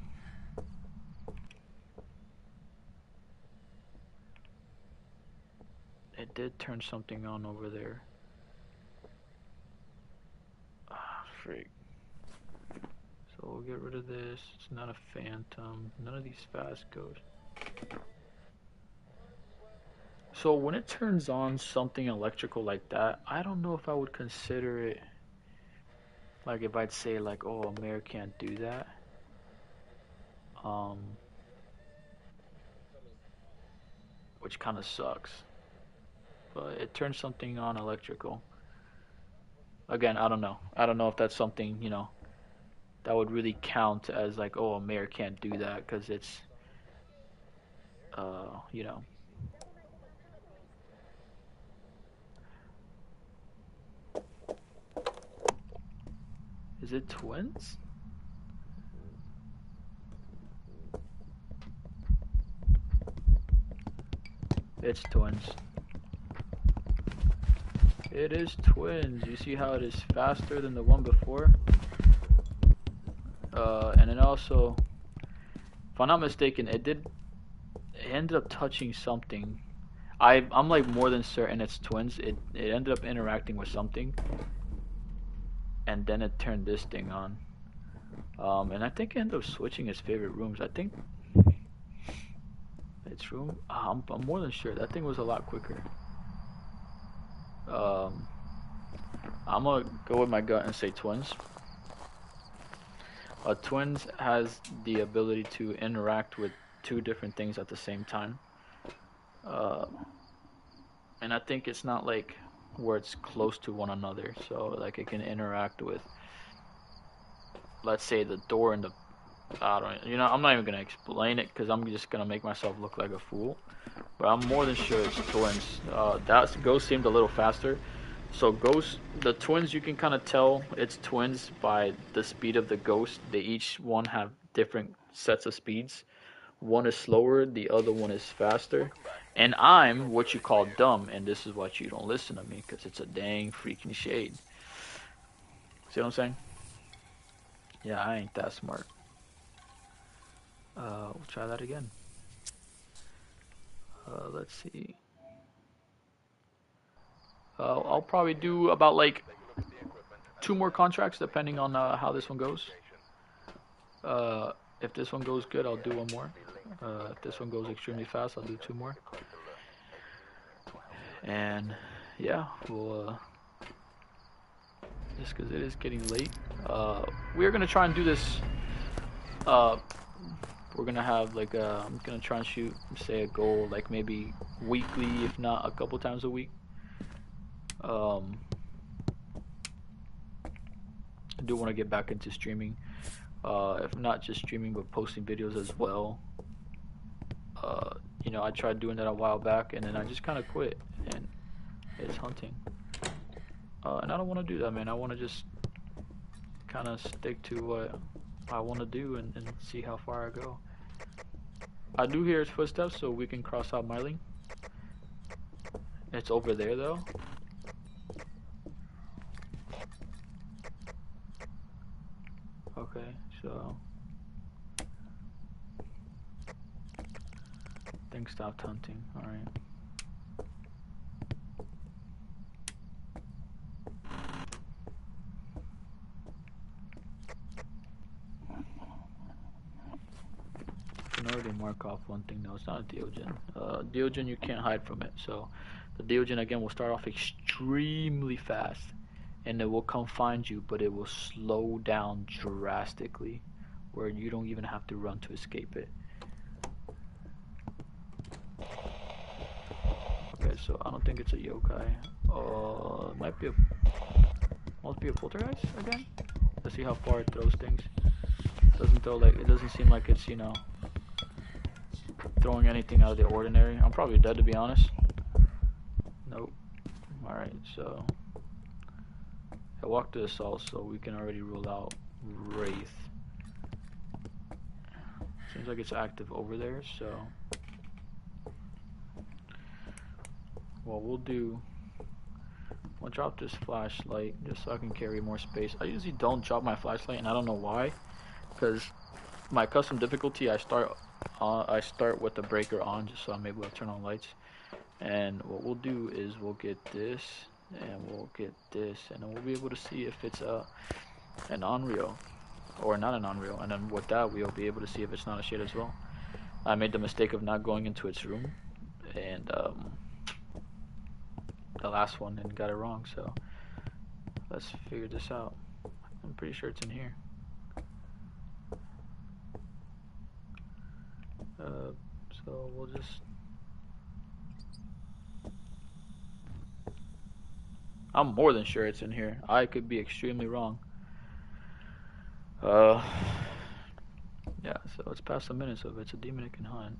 It did turn something on over there. Ah, freak. So we'll get rid of this. It's not a phantom. None of these fast goes. So when it turns on something electrical like that, I don't know if I would consider it, like if I'd say like, oh, a mare can't do that. Which kind of sucks. But it turns something on electrical. Again, I don't know. I don't know if that's something, you know, that would really count as like, oh, a mare can't do that because it's, you know. Is it twins? It's twins. It is twins. You see how it is faster than the one before? And then also, if I'm not mistaken, it ended up touching something. I'm like more than certain it's twins. It ended up interacting with something, and then it turned this thing on. And I think it ended up switching its favorite rooms. I think its room. I'm more than sure that thing was a lot quicker. I'm gonna go with my gut and say twins. Twins has the ability to interact with two different things at the same time. And I think it's not like where it's close to one another, so like it can interact with, let's say, the door and the, I don't, I'm not even gonna explain it because I'm just gonna make myself look like a fool. But I'm more than sure it's twins. That ghost seemed a little faster. So the twins, you can kind of tell it's twins by the speed of the ghost. They each one have different sets of speeds. One is slower, the other one is faster. And I'm what you call dumb, and this is what you don't listen to me because it's a dang freaking shade. See what I'm saying? Yeah, I ain't that smart. We'll try that again. Let's see. I'll probably do about like 2 more contracts depending on how this one goes. If this one goes good, I'll do 1 more. If this one goes extremely fast, I'll do 2 more. And yeah, we'll just because it is getting late, we're gonna try and do this. We're gonna have like I'm gonna try and shoot, say, a goal like maybe weekly, if not a couple times a week. I do want to get back into streaming, if not just streaming but posting videos as well. I tried doing that a while back and then I just kind of quit, and it's hunting. And I don't want to do that, man. I want to just kind of stick to what I want to do and see how far I go. I do hear his footsteps, so we can cross out Myling. It's over there though. Okay, so things stopped hunting. Alright. I can already mark off one thing though. It's not a Deogen. Deogen, you can't hide from it. So the Deogen again will start off extremely fast, and it will come find you, but it will slow down drastically, where you don't even have to run to escape it. Okay, so I don't think it's a yokai. It must be a poltergeist again. Let's see how far it throws things. It doesn't seem like it's throwing anything out of the ordinary. I'm probably dead, to be honest. Nope. Alright, so I walked to assault, so we can already rule out Wraith. Seems like it's active over there, so what we'll do, I'll drop this flashlight just so I can carry more space. I usually don't drop my flashlight, and I don't know why, because my custom difficulty, I start with the breaker on just so I'm able to turn on lights. And what we'll do is we'll get this and we'll get this, and then we'll be able to see if it's an unreal or not an unreal, and then with that we'll be able to see if it's not a shade as well. I made the mistake of not going into its room, and the last one, and got it wrong, so let's figure this out. I'm pretty sure it's in here. So we'll just, I'm more than sure it's in here. I could be extremely wrong. Yeah, so it's past a minute, so if it's a demon it can hunt.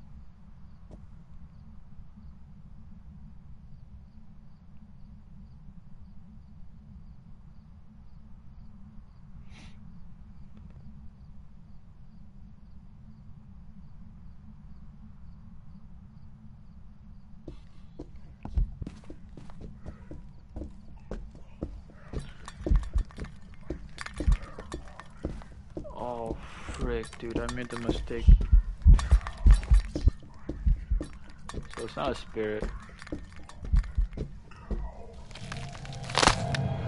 Oh, frick, dude, I made the mistake. So it's not a spirit.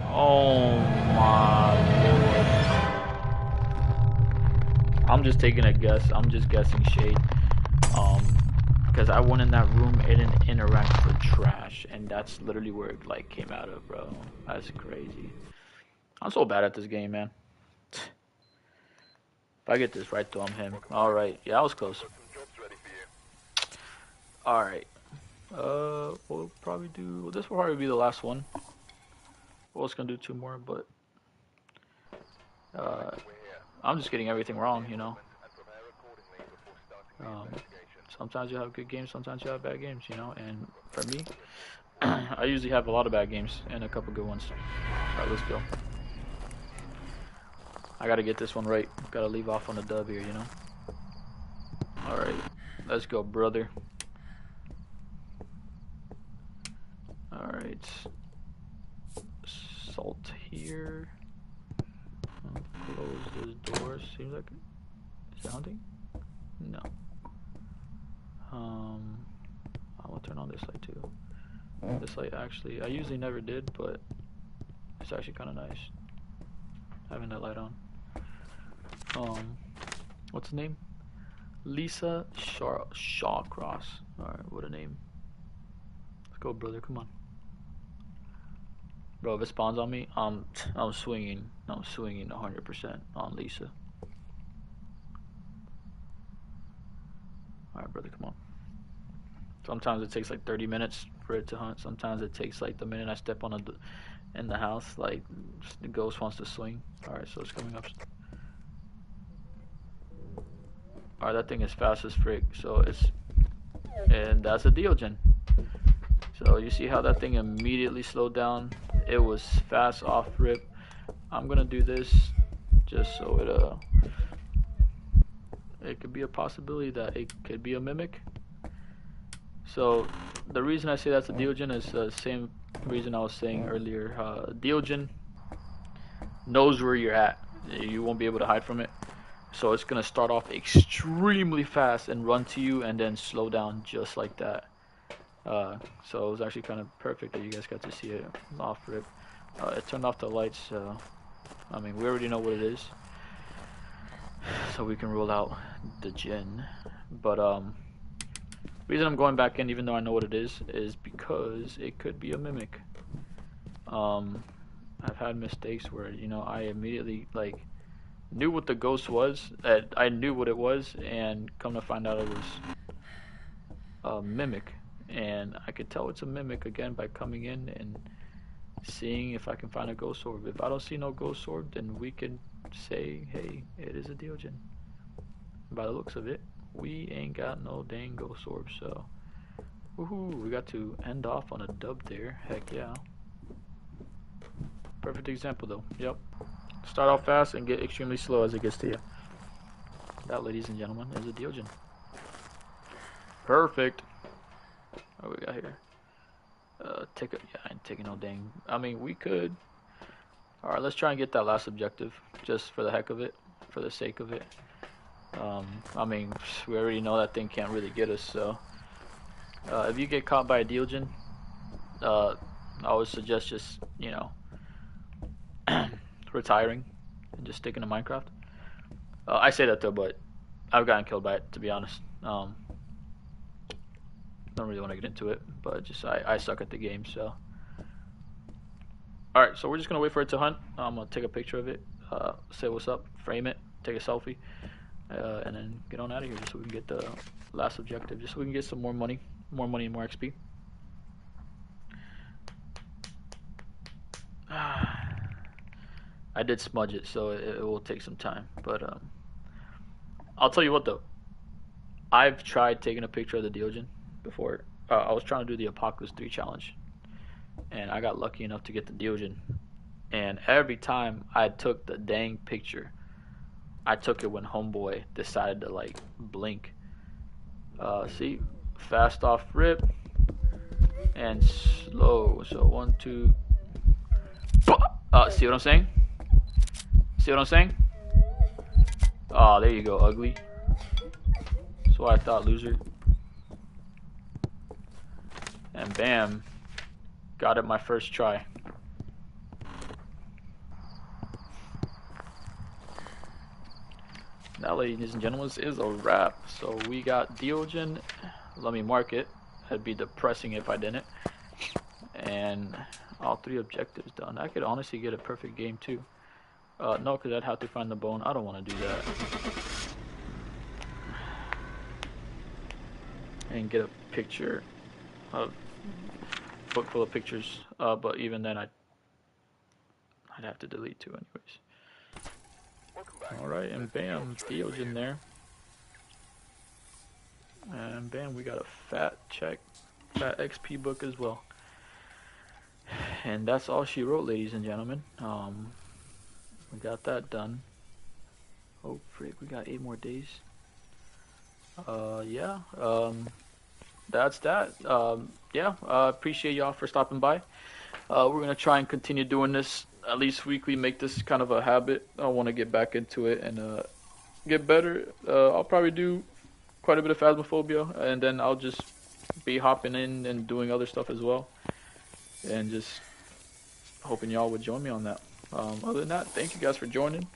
Oh my lord. I'm just taking a guess. I'm just guessing shade. Because I went in that room, it didn't interact with trash, and that's literally where it like came out of, bro. That's crazy. I'm so bad at this game, man. If I get this right, though, I'm him. All right, yeah, I was close. All right. We'll probably do. Well, this will probably be the last one. We're just gonna do two more, but I'm just getting everything wrong, you know. Um, Sometimes you have good games, sometimes you have bad games, you know. And for me, I usually have a lot of bad games and a couple good ones. All right, let's go. I gotta get this one right. Gotta leave off on a dub here, you know. All right, let's go, brother. All right, salt here. Close this door. Seems like is it hunting? No. I will turn on this light too. This light actually, I usually never did, but it's actually kind of nice having that light on. What's the name? Lisa Shawcross. All right, what a name. Let's go, brother. Come on, bro. If it spawns on me, I'm swinging. I'm swinging 100% on Lisa. All right, brother. Come on. Sometimes it takes like 30 minutes for it to hunt. Sometimes it takes like the minute I step on in the house, like the ghost wants to swing. All right, so it's coming up. All right, that thing is fast as frick. So and that's a Diogen. So you see how that thing immediately slowed down? It was fast off rip. I'm gonna do this just so it could be a possibility that it could be a mimic. So the reason I say that's a Diogen is the same reason I was saying earlier. Diogen knows where you're at. You won't be able to hide from it. So it's gonna start off extremely fast and run to you and then slow down just like that. So it was actually kind of perfect that you guys got to see it off rip. It turned off the lights, so I mean we already know what it is. So we can rule out the Jinn. But reason I'm going back in even though I know what it is because it could be a mimic. I've had mistakes where, you know, I immediately like knew what the ghost was. I knew what it was, and come to find out it was a mimic. And I could tell it's a mimic again by coming in and seeing if I can find a ghost orb. If I don't see no ghost orb, then we can say, hey, it is a Diogen. By the looks of it, we ain't got no dang ghost orb, so woohoo, we got to end off on a dub there. Heck yeah. Perfect example though. Yep. Start off fast and get extremely slow as it gets to you. That, ladies and gentlemen, is a Diogen. Perfect. What we got here? Yeah, I ain't taking no dang. I mean, we could. Alright, let's try and get that last objective, just for the heck of it, for the sake of it. I mean, we already know that thing can't really get us, so. If you get caught by a Diogen, I would suggest just, you know, retiring and just sticking to Minecraft. I say that though, but I've gotten killed by it, to be honest. Don't really want to get into it, but just I suck at the game, so. Alright, so we're just gonna wait for it to hunt. I'm gonna take a picture of it, say what's up, frame it, take a selfie, and then get on out of here just so we can get the last objective, just so we can get some more money and more XP. I did smudge it, so it will take some time, but I'll tell you what though, I've tried taking a picture of the Diogen before. I was trying to do the Apocalypse 3 challenge, and I got lucky enough to get the Diogen, and every time I took the dang picture, I took it when homeboy decided to like blink. See, fast off rip and slow. So 1, 2. See what I'm saying? See what I'm saying? Oh, there you go, ugly. That's what I thought, loser. And bam, got it my first try. That, ladies and gentlemen, is a wrap. So we got Diogen. Let me mark it. That'd be depressing if I didn't. And all 3 objectives done. I could honestly get a perfect game too. No, because I'd have to find the bone. I don't want to do that. And get a picture, a book full of pictures. But even then, I'd have to delete 2 anyways. Alright, and bam, Theo's in there. And bam, we got a fat XP book as well. And that's all she wrote, ladies and gentlemen. We got that done. Oh frick, we got 8 more days. Yeah. That's that. Yeah, appreciate y'all for stopping by. We're gonna try and continue doing this at least weekly, make this kind of a habit. I want to get back into it and get better. I'll probably do quite a bit of Phasmophobia, and then I'll just be hopping in and doing other stuff as well. And just hoping y'all would join me on that. Other than that, thank you guys for joining,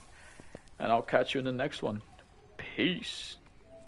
and I'll catch you in the next one. Peace.